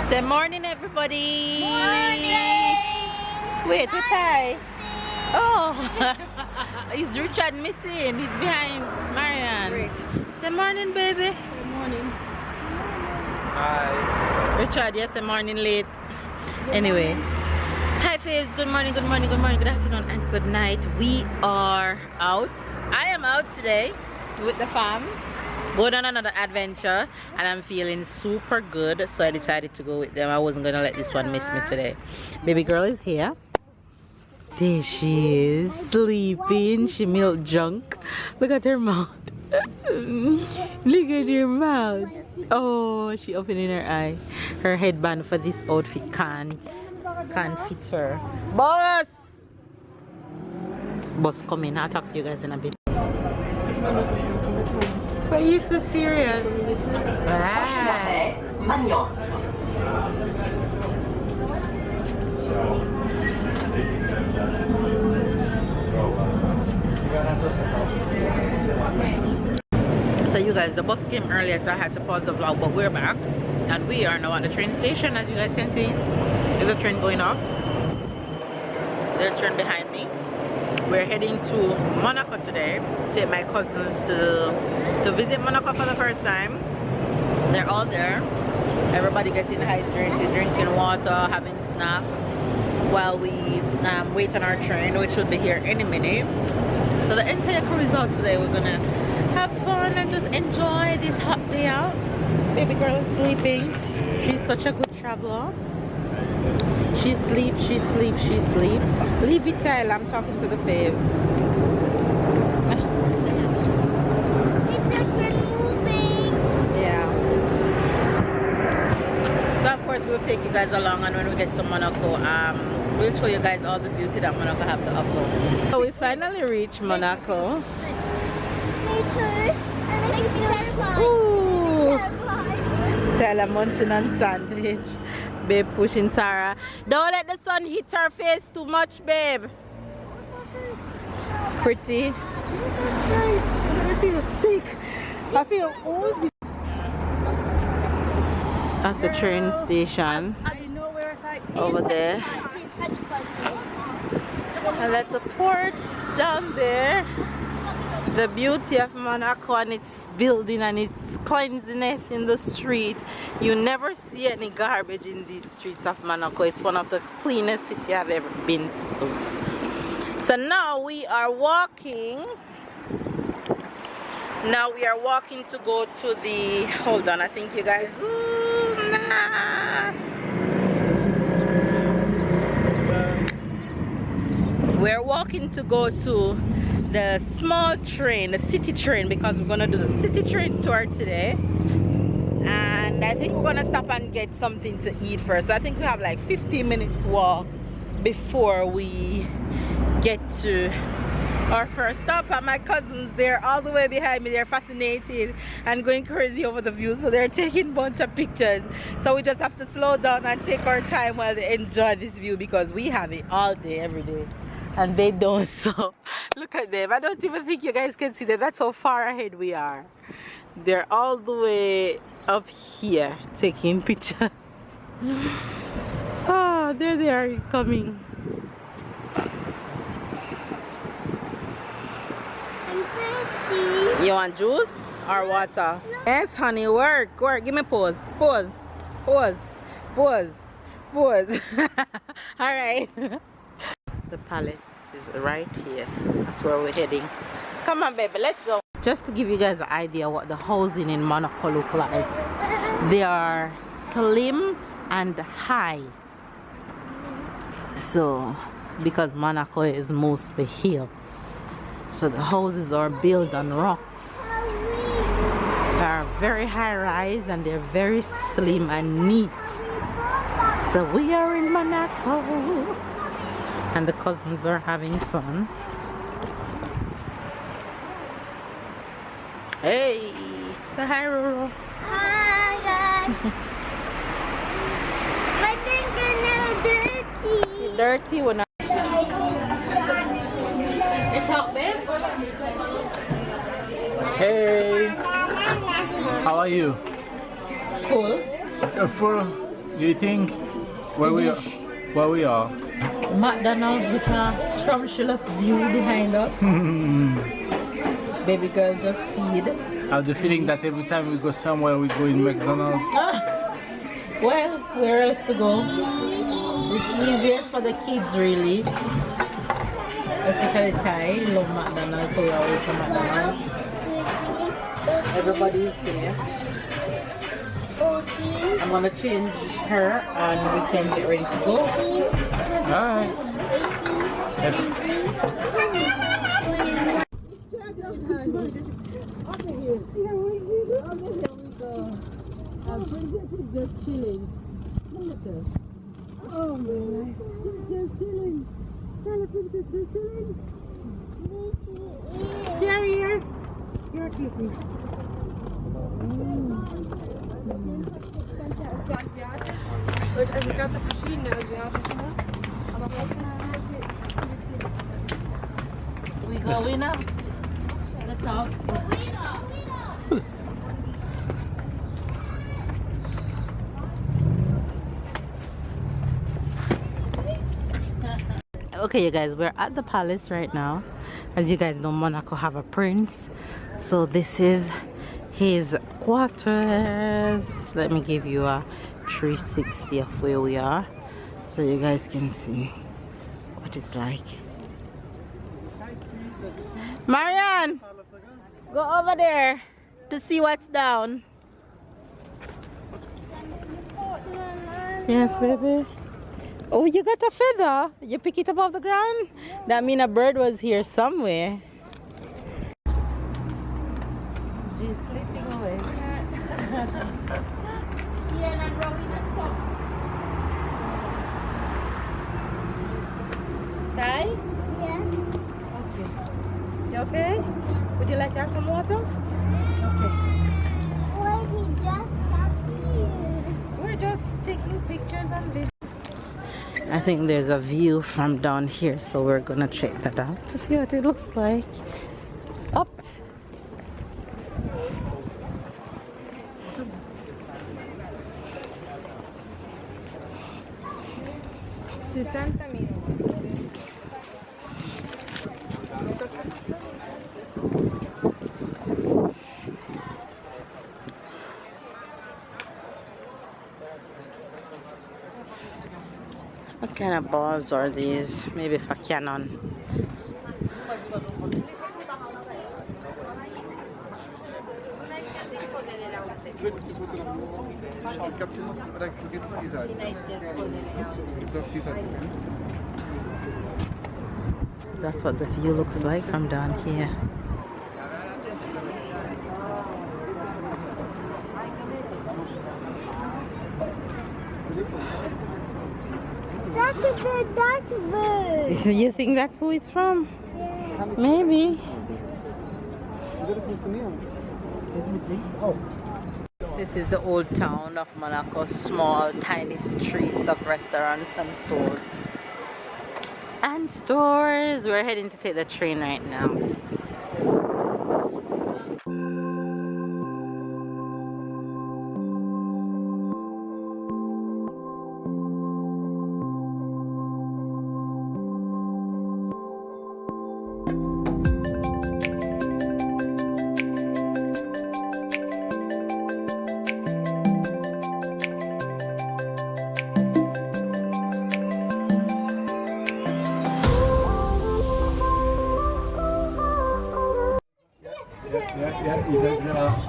Say morning, everybody. Morning. Wait, what time? Oh, is Richard missing? He's behind Marianne. Say morning, baby. Good morning. Hi. Richard, yes, a morning late. Anyway, hi, faves. Good morning, good morning, good morning, good afternoon, and good night. We are out. I am out today with the fam. Going on another adventure, and I'm feeling super good, so I decided to go with them. I wasn't gonna let this one miss me today. Baby girl is here. There she is, sleeping. She milk junk. Look at her mouth. Look at her mouth. Oh, she opening her eye. Her headband for this outfit can't fit her. Boss coming. I'll talk to you guys in a bit. But you're so serious. Right. So you guys, the bus came earlier, so I had to pause the vlog, but we're back and we are now at the train station. As you guys can see, there's a train going off. There's a train behind me. We're heading to Monaco today. Take my cousins to visit Monaco for the first time. They're all there. Everybody getting hydrated, drinking water, having snacks while we wait on our train, which should be here any minute. So the entire crew is out today. We're gonna have fun and just enjoy this hot day out. Baby girl is sleeping. She's such a good traveler. She sleeps, she sleeps, she sleeps. Leave it till I'm talking to the faves. Yeah. So of course we'll take you guys along, and when we get to Monaco, we'll show you guys all the beauty that Monaco have to offer. So we finally reached Monaco. Ooh. Tyler Mountain and sandwich. Babe pushing Sarah. Don't let the sun hit her face too much, babe. Pretty. Jesus Christ. I feel sick. I feel old. That's the train station over there. And that's a port down there. The beauty of Monaco and its building and its cleanliness in the street. You never see any garbage in these streets of Monaco. It's one of the cleanest cities I've ever been to. So now we are walking. Now we are walking to go to the, hold on, I think you guys, we're walking to go to the small train, the city train, because we're gonna do the city train tour today. And I think we're gonna stop and get something to eat first. So I think we have like 15 minutes walk before we get to our first stop. And my cousins, they're all the way behind me. They're fascinated and going crazy over the view, so they're taking a bunch of pictures. So we just have to slow down and take our time while they enjoy this view, because we have it all day, every day, and they don't. So look at them. I don't even think you guys can see them. That's how far ahead we are. They're all the way up here taking pictures. Oh, there they are coming. You want juice or water? Yes, honey, work. Give me pause. All right. The palace is right here. That's where we're heading. Come on, baby, let's go. Just to give you guys an idea what the housing in Monaco look like. They are slim and high. So, because Monaco is mostly hill, so the houses are built on rocks. They are very high rise and they're very slim and neat. So we are in Monaco and the cousins are having fun. Hey, say hi, Roro. Hi guys. My fingernails dirty. Dirty when Hey, how are you? full. You're full. You think where we are? McDonald's with a scrumptious view behind us. Baby girl just feed. I have the feeling that every time we go somewhere, we go in McDonald's. Well, where else to go? It's easiest for the kids, really. Especially Thai, love McDonald's, so we always go McDonald's. Everybody is here. 14. I'm gonna change her and we can get ready to go. Alright. Princess is just chilling. Look at her. Oh man, she's just chilling. Tell her Princess just chilling. See her here. You're kissing. Also ich glaube, verschiedene asiatische. Aber We going up. The top. Okay, you guys, we're at the palace right now. As you guys know, Monaco have a prince, so this is his quarters. Let me give you a 360 of where we are so you guys can see what it's like. Marianne, go over there to see what's down. Yes, baby. Oh, you got a feather. You pick it up off the ground? That means a bird was here somewhere. She's sleeping away. Yeah, and Rowena, stop. Ty? Yeah. Okay. You okay? Would you like to have some water? Okay. Why did you just stop here? We're just taking pictures and videos. I think there's a view from down here, so we're gonna check that out to see what it looks like. Up. What kind of balls are these? Maybe for cannon. So that's what the view looks like from down here. That's a bird, that's a bird. You think that's who it's from? Yeah. Maybe. This is the old town of Monaco. Small, tiny streets of restaurants and stores. And stores. We're heading to take the train right now.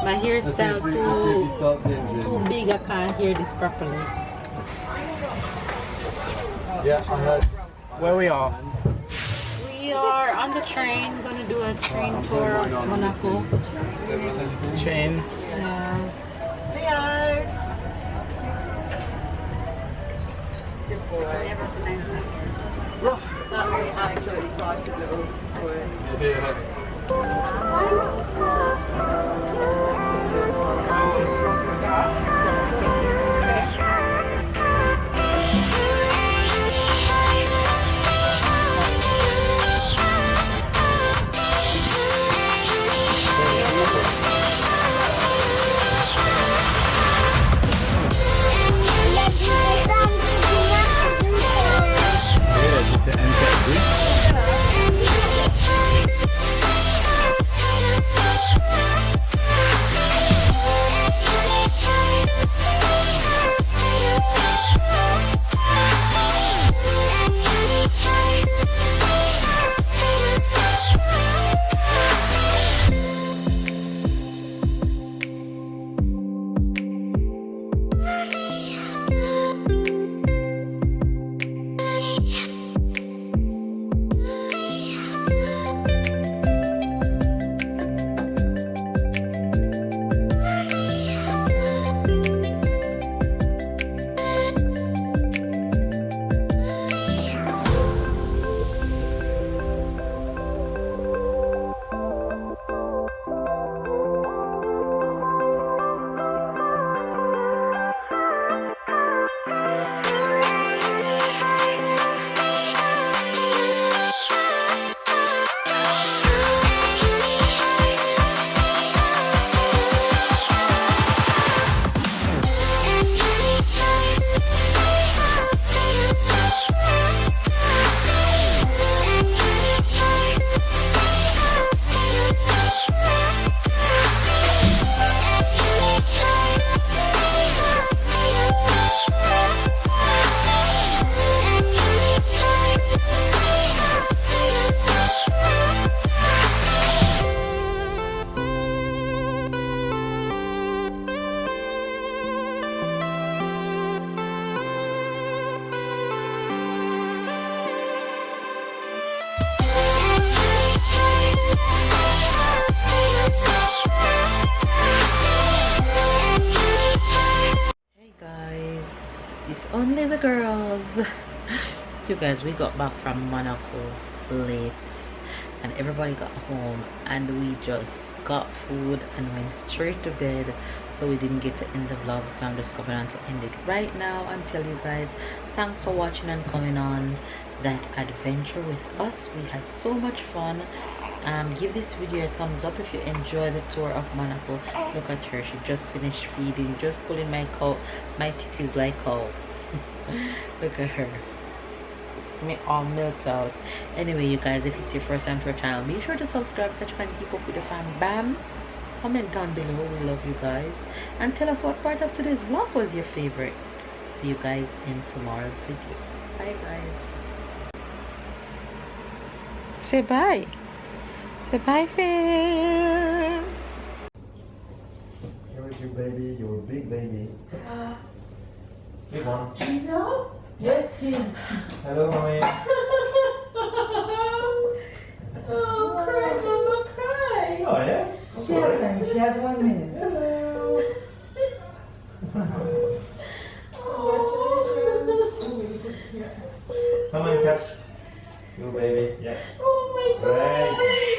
My hairstyle too big, I can't hear this properly. Yeah, I heard. Where we are? We are on the train, gonna do a train tour of Monaco. Chain. Yeah. We are. Let's It's only the girls. You guys, we got back from Monaco late and everybody got home and we just got food and went straight to bed, so we didn't get to end the vlog, so I'm just coming on to end it right now and tell you guys thanks for watching and coming on that adventure with us. We had so much fun. Give this video a thumbs up if you enjoy the tour of Monaco. Look at her, she just finished feeding, just pulling my titties like cow. Look at her, me all milked out. Anyway, you guys, if it's your first time to our channel, be sure to subscribe, catch my keep up with the fam bam. Comment down below, we love you guys, and tell us what part of today's vlog was your favorite. See you guys in tomorrow's video. Bye guys. Say bye. Say bye, friends. Here is your baby, your big baby. Big one. She's out? Yes, she's. Hello, mommy. Oh, cry, mama, cry. Oh, yes? She has time. She has 1 minute. Hello. Come on, catch. Your baby. Yeah. Oh my God. Great.